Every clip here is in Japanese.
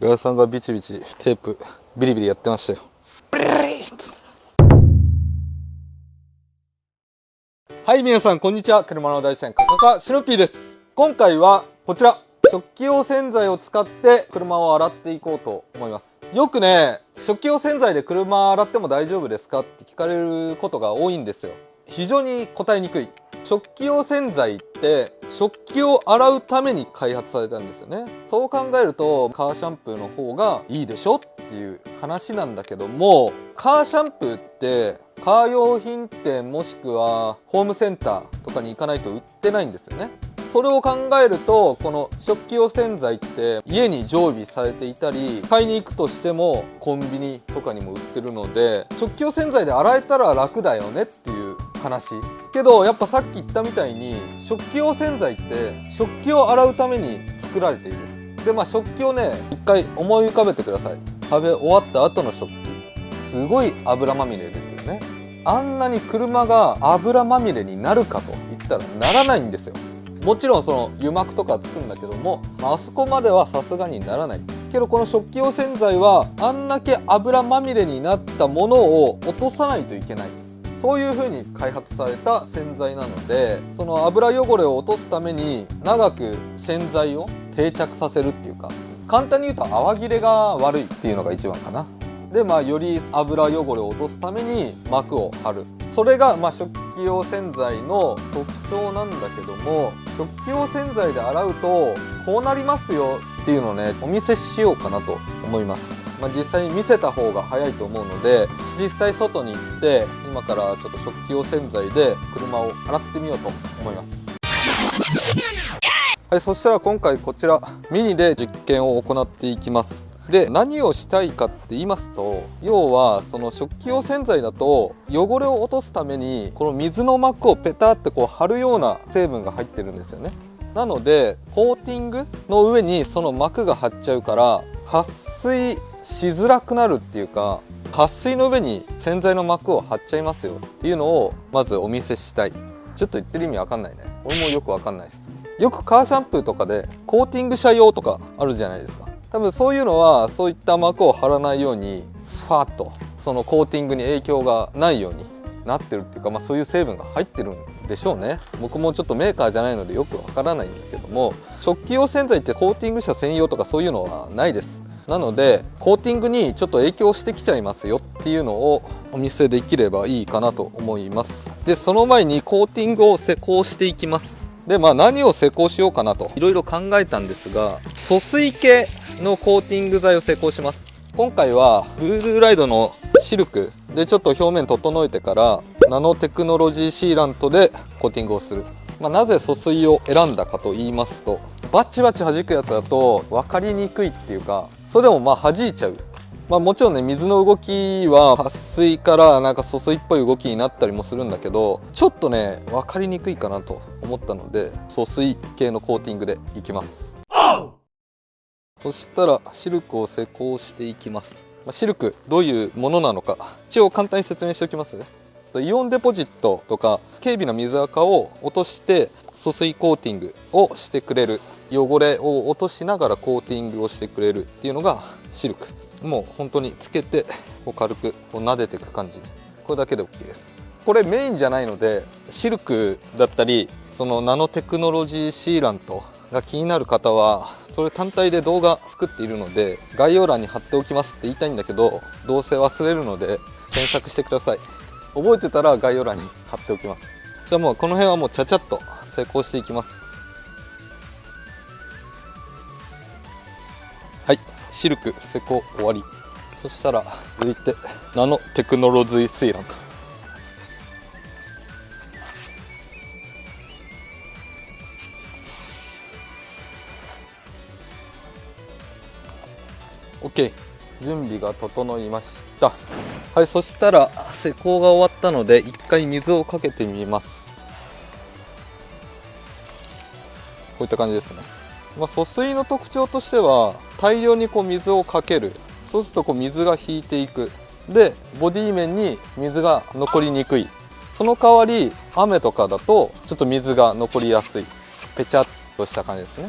ガヤさんがビチビチテープビリビリやってましたよ。はい、皆さんこんにちは。車の大山カカカシノピーです。今回はこちら食器用洗剤を使って車を洗っていこうと思います。よくね、食器用洗剤で車洗っても大丈夫ですかって聞かれることが多いんですよ。非常に答えにくい。食器用洗剤って食器を洗うために開発されたんですよね。そう考えるとカーシャンプーの方がいいでしょっていう話なんだけども、カーシャンプーってカー用品店もしくはホームセンターとかに行かないと売ってないんですよね。それを考えると、この食器用洗剤って家に常備されていたり、買いに行くとしてもコンビニとかにも売ってるので、食器用洗剤で洗えたら楽だよねっていう話。けどやっぱさっき言ったみたいに、食器用洗剤って食器を洗うために作られている。で食器をね、一回思い浮かべてください。食べ終わった後の食器、すごい油まみれですよね。あんなに車が油まみれになるかと言ったらならないんですよ。もちろんその油膜とかつくんだけども、あそこまではさすがにならないけど、この食器用洗剤はあんだけ油まみれになったものを落とさないといけない、そういう風に開発された洗剤なので、その油汚れを落とすために長く洗剤を定着させるっていうか、簡単に言うと泡切れが悪いっていうのが一番かな。でより油汚れを落とすために膜を張る。それが食器用洗剤の特徴なんだけども、食器用洗剤で洗うとこうなりますよっていうのをね、お見せしようかなと思います。実際に見せた方が早いと思うので、実際外に行って今からちょっと食器用洗剤で車を洗ってみようと思います。はい、そしたら今回こちらミニで実験を行っていきます。で、何をしたいかって言いますと、要はその食器用洗剤だと汚れを落とすためにこの水の膜をペタって貼るような成分が入ってるんですよね。なのでコーティングの上にその膜が張っちゃうから撥水しづらくなるっていうか、撥水の上に洗剤の膜を張っちゃいますよっていうのをまずお見せしたい。ちょっと言ってる意味わかんないね。俺もよくわかんないです。よくカーシャンプーとかでコーティング車用とかあるじゃないですか。多分そういうのはそういった膜を張らないようにスファーッとそのコーティングに影響がないようになってるっていうか、そういう成分が入ってるんでしょうね。僕もちょっとメーカーじゃないのでよくわからないんだけども、食器用洗剤ってコーティング車専用とかそういうのはないです。なのでコーティングにちょっと影響してきちゃいますよっていうのをお見せできればいいかなと思います。でその前にコーティングを施工していきます。で何を施工しようかなといろいろ考えたんですが、疎水系のコーティング剤を施工します。今回はブルーライドのシルクでちょっと表面整えてからナノテクノロジーシーラントでコーティングをする。なぜ疎水を選んだかと言いますと、バチバチ弾くやつだと分かりにくいっていうか、それでも弾いちゃう。もちろんね、水の動きは撥水から疎水っぽい動きになったりもするんだけど、ちょっとね分かりにくいかなと思ったので疎水系のコーティングでいきます。そしたらシルクを施工していきます。シルクどういうものなのか一応簡単に説明しておきますね。イオンデポジットとか軽微な水垢を落として疎水コーティングをしてくれる、汚れを落としながらコーティングをしてくれるっていうのがシルク。もう本当につけて軽く撫でていく感じ、これだけで OK です。これメインじゃないので、シルクだったりそのナノテクノロジーシーラントが気になる方はそれ単体で動画作っているので概要欄に貼っておきますって言いたいんだけど、どうせ忘れるので検索してください。覚えてたら概要欄に貼っておきます。じゃあもうこの辺はもうちゃちゃっと施工していきます。はい、シルク施工終わり。そしたら続いてナノテクノロジーシーラント。OK、 準備が整いました。はい、そしたら施工が終わったので一回水をかけてみます。こういった感じですね。疎水の特徴としては大量に水をかける。そうすると水が引いていく。でボディ面に水が残りにくい。その代わり雨とかだとちょっと水が残りやすい、ペチャッとした感じですね。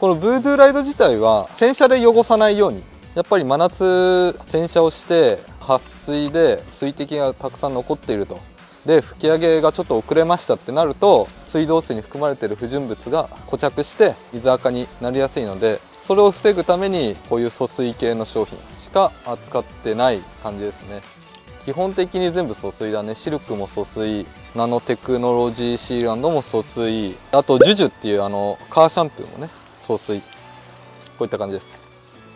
このブードゥーライド自体は洗車で汚さないように、やっぱり真夏洗車をして撥水で水滴がたくさん残っていると。で吹き上げがちょっと遅れましたってなると、水道水に含まれている不純物が固着して水垢になりやすいので、それを防ぐためにこういう疎水系の商品しか扱ってない感じですね。基本的に全部疎水だね。シルクも疎水、ナノテクノロジーシーランドも疎水、あとジュジュっていうカーシャンプーもね疎水。こういった感じです。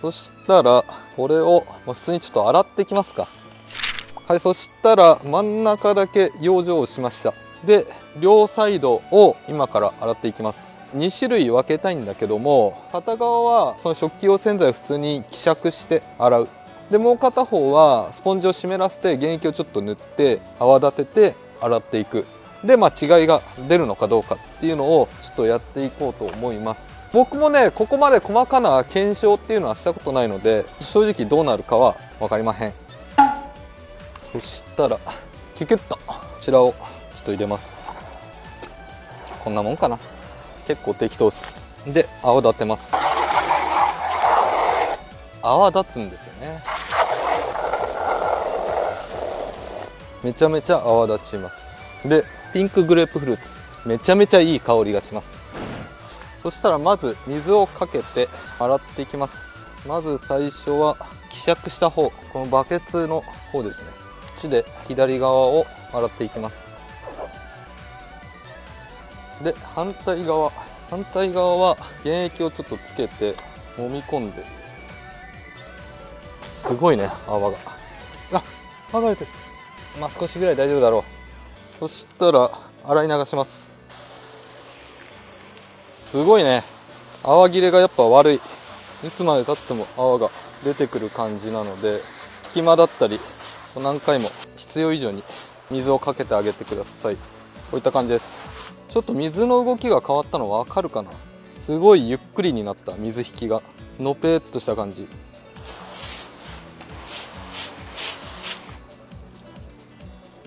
そしたらこれを普通にちょっと洗っていきますか。はい、そしたら真ん中だけ養生をしました。で両サイドを今から洗っていきます。2種類分けたいんだけども、片側はその食器用洗剤を普通に希釈して洗う。でもう片方はスポンジを湿らせて原液をちょっと塗って泡立てて洗っていく。で違いが出るのかどうかっていうのをちょっとやっていこうと思います。僕もねここまで細かな検証っていうのはしたことないので、正直どうなるかは分かりません。そしたらキュキュッとこちらをちょっと入れます。こんなもんかな。結構適当です。で泡立てます。泡立つんですよね。めちゃめちゃ泡立ちます。でピンクグレープフルーツ、めちゃめちゃいい香りがします。そしたらまず水をかけて洗っていきます。まず最初は希釈した方、このバケツの方ですね。こっちで左側を洗っていきます。で反対側は原液をちょっとつけて揉み込んで、すごいね泡が剥がれてる。少しぐらい大丈夫だろう。そしたら洗い流します。すごいね、泡切れがやっぱ悪い。いつまでたっても泡が出てくる感じなので、隙間だったり何回も必要以上に水をかけてあげてください。こういった感じです。ちょっと水の動きが変わったの分かるかな。すごいゆっくりになった。水引きがのぺーっとした感じ。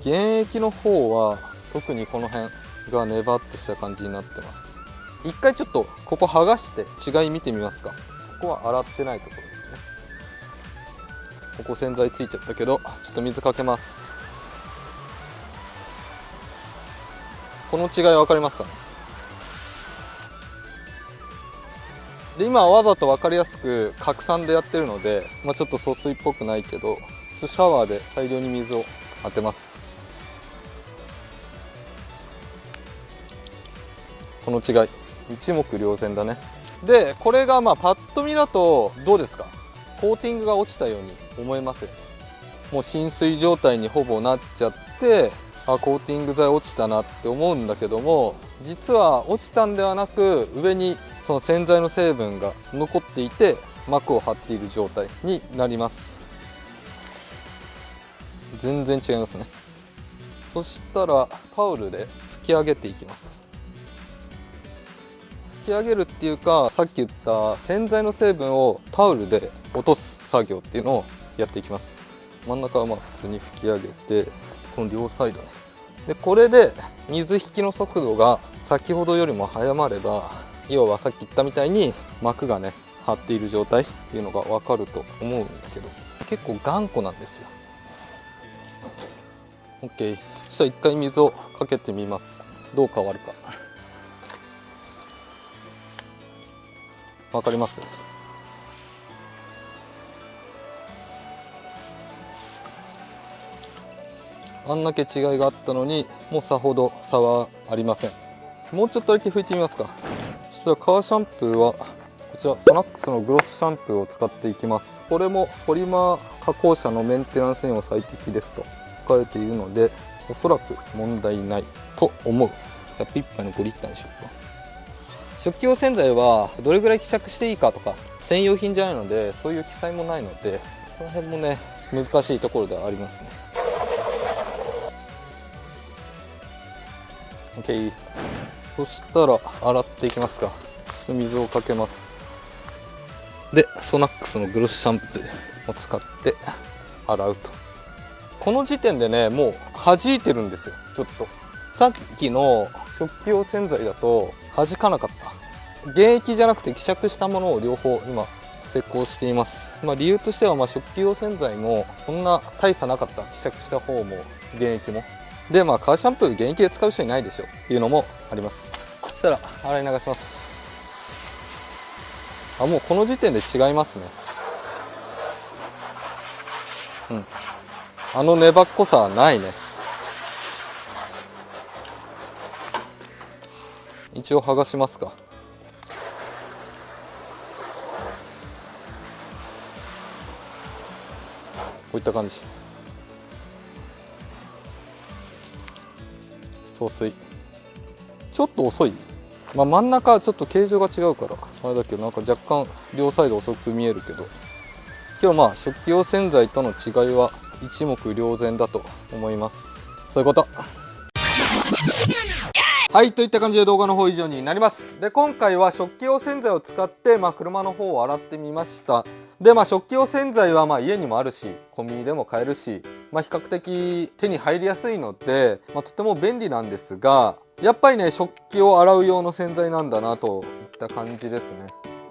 原液の方は特にこの辺がネバっとした感じになってます。一回ちょっとここ剥がして違い見てみますか。ここは洗ってないところですね。ここ洗剤ついちゃったけど、ちょっと水かけます。この違い分かりますかね。で今はわざと分かりやすく拡散でやってるので、ちょっと疎水っぽくないけど、シャワーで大量に水を当てます。この違い一目瞭然だね。でこれがパッと見だとどうですか。コーティングが落ちたように思えますよね。もう浸水状態にほぼなっちゃって、コーティング剤落ちたなって思うんだけども、実は落ちたんではなく、上にその洗剤の成分が残っていて膜を張っている状態になります。全然違いますね。そしたらタオルで拭き上げていきます。拭き上げるっていうか、さっき言った洗剤の成分をタオルで落とす作業っていうのをやっていきます。真ん中は普通に拭き上げて、この両サイドね。でこれで水引きの速度が先ほどよりも早まれば、要はさっき言ったみたいに膜がね張っている状態っていうのが分かると思うんだけど、結構頑固なんですよ。 OK。 そしたら一回水をかけてみます。どう変わるか分かります？あんだけ違いがあったのに、もうさほど差はありません。もうちょっとだけ拭いてみますか。そしたらカーシャンプーはこちらソナックスのグロスシャンプーを使っていきます。これもポリマー加工車のメンテナンスにも最適ですと書かれているので、おそらく問題ないと思う。101杯の5リッターにしようか。食器用洗剤はどれぐらい希釈していいかとか専用品じゃないので、そういう記載もないので、この辺もね難しいところではありますね。 OK。 そしたら洗っていきますか。水をかけます。でソナックスのグロスシャンプーを使って洗うと。この時点でねもう弾いてるんですよ。ちょっとさっきの食器用洗剤だと弾かなかった。現役じゃなくて希釈したものを両方今施工しています。理由としては食器用洗剤もそんな大差なかった、希釈した方も現役もで、カーシャンプー現役で使う人いないでしょっていうのもあります。そしたら洗い流します。もうこの時点で違いますね。粘っこさはないね。一応剥がしますか。こういった感じ。送水ちょっと遅い。真ん中はちょっと形状が違うからあれだけど、若干両サイド遅く見えるけど、今日食器用洗剤との違いは一目瞭然だと思います。そういうこと。はい、といった感じで動画の方以上になります。で、今回は食器用洗剤を使って、車の方を洗ってみました。で、食器用洗剤は家にもあるし、コンビニでも買えるし、比較的手に入りやすいので、とても便利なんですが、やっぱりね、食器を洗う用の洗剤なんだなといった感じですね。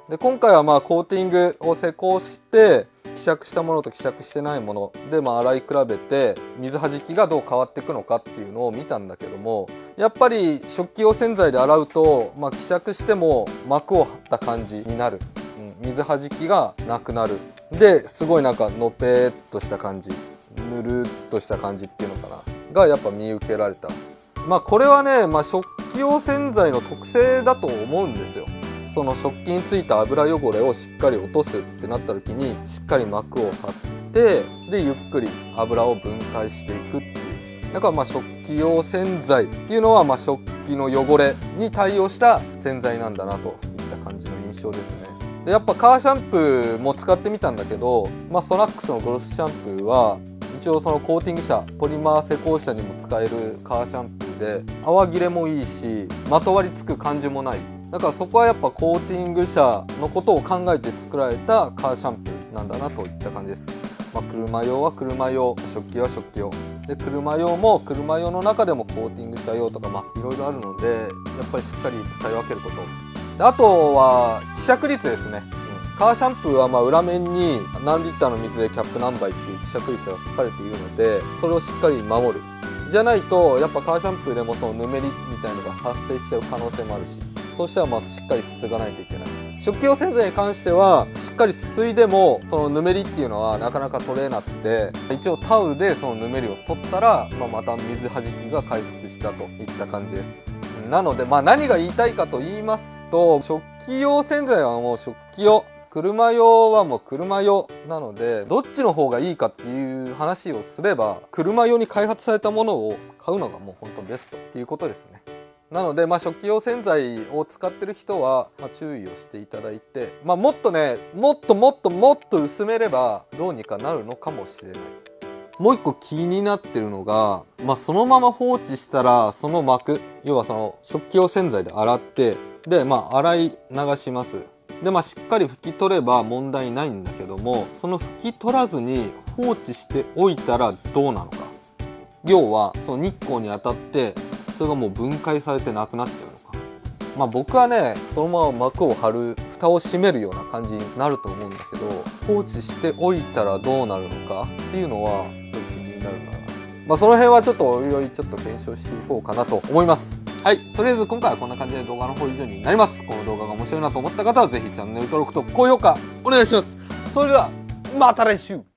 で、今回はコーティングを施工して、希釈したものと希釈してないもので、洗い比べて水はじきがどう変わっていくのかっていうのを見たんだけども、やっぱり食器用洗剤で洗うと、希釈しても膜を張った感じになる、水はじきがなくなる。ですごいのぺーっとした感じ、ぬるっとした感じっていうのかながやっぱ見受けられた。これはね、食器用洗剤の特性だと思うんですよ。その食器についた油汚れをしっかり落とすってなった時に、しっかり膜を張って、でゆっくり油を分解していくっていう。だから食器用洗剤っていうのは食器の汚れに対応した洗剤なんだなといった感じの印象ですね。で、やっぱカーシャンプーも使ってみたんだけど、ソナックスのグロスシャンプーは一応そのコーティング車、ポリマー施工車にも使えるカーシャンプーで、泡切れもいいし、まとわりつく感じもない。だからそこはやっぱコーティング車のことを考えて作られたカーシャンプーなんだなといった感じです。車用は車用、食器は食器用で、車用も車用の中でもコーティング車用とかいろいろあるので、やっぱりしっかり使い分けることで、あとは希釈率ですね。カーシャンプーは裏面に何リッターの水でキャップ何杯っていう希釈率が書かれているので、それをしっかり守る。じゃないとやっぱカーシャンプーでもそのぬめりみたいのが発生しちゃう可能性もあるし、そうしたらしっかりすすがないといけない。食器用洗剤に関してはしっかりすすいでもそのぬめりっていうのはなかなか取れなくて、一応タオルでそのぬめりを取ったら、また水はじきが回復したといった感じです。なので何が言いたいかと言いますと、食器用洗剤はもう食器用、車用はもう車用なので、どっちの方がいいかっていう話をすれば、車用に開発されたものを買うのがもう本当ベストっていうことですね。なので食器用洗剤を使ってる人は注意をしていただいて、もっとね、もっと薄めればどうにかなるのかもしれない。もう一個気になってるのが、そのまま放置したらその膜、要はその食器用洗剤で洗って、で洗い流します。でしっかり拭き取れば問題ないんだけども、その拭き取らずに放置しておいたらどうなのか。要はその日光に当たってそれがもう分解されてなくなっちゃうのか。僕はね、そのまま膜を張る、蓋を閉めるような感じになると思うんだけど、放置しておいたらどうなるのかっていうのはちょっと気になるな。その辺はちょっとおいおいちょっと検証していこうかなと思います。はい、とりあえず今回はこんな感じで動画の方以上になります。この動画が面白いなと思った方はぜひチャンネル登録と高評価お願いします。それではまた来週。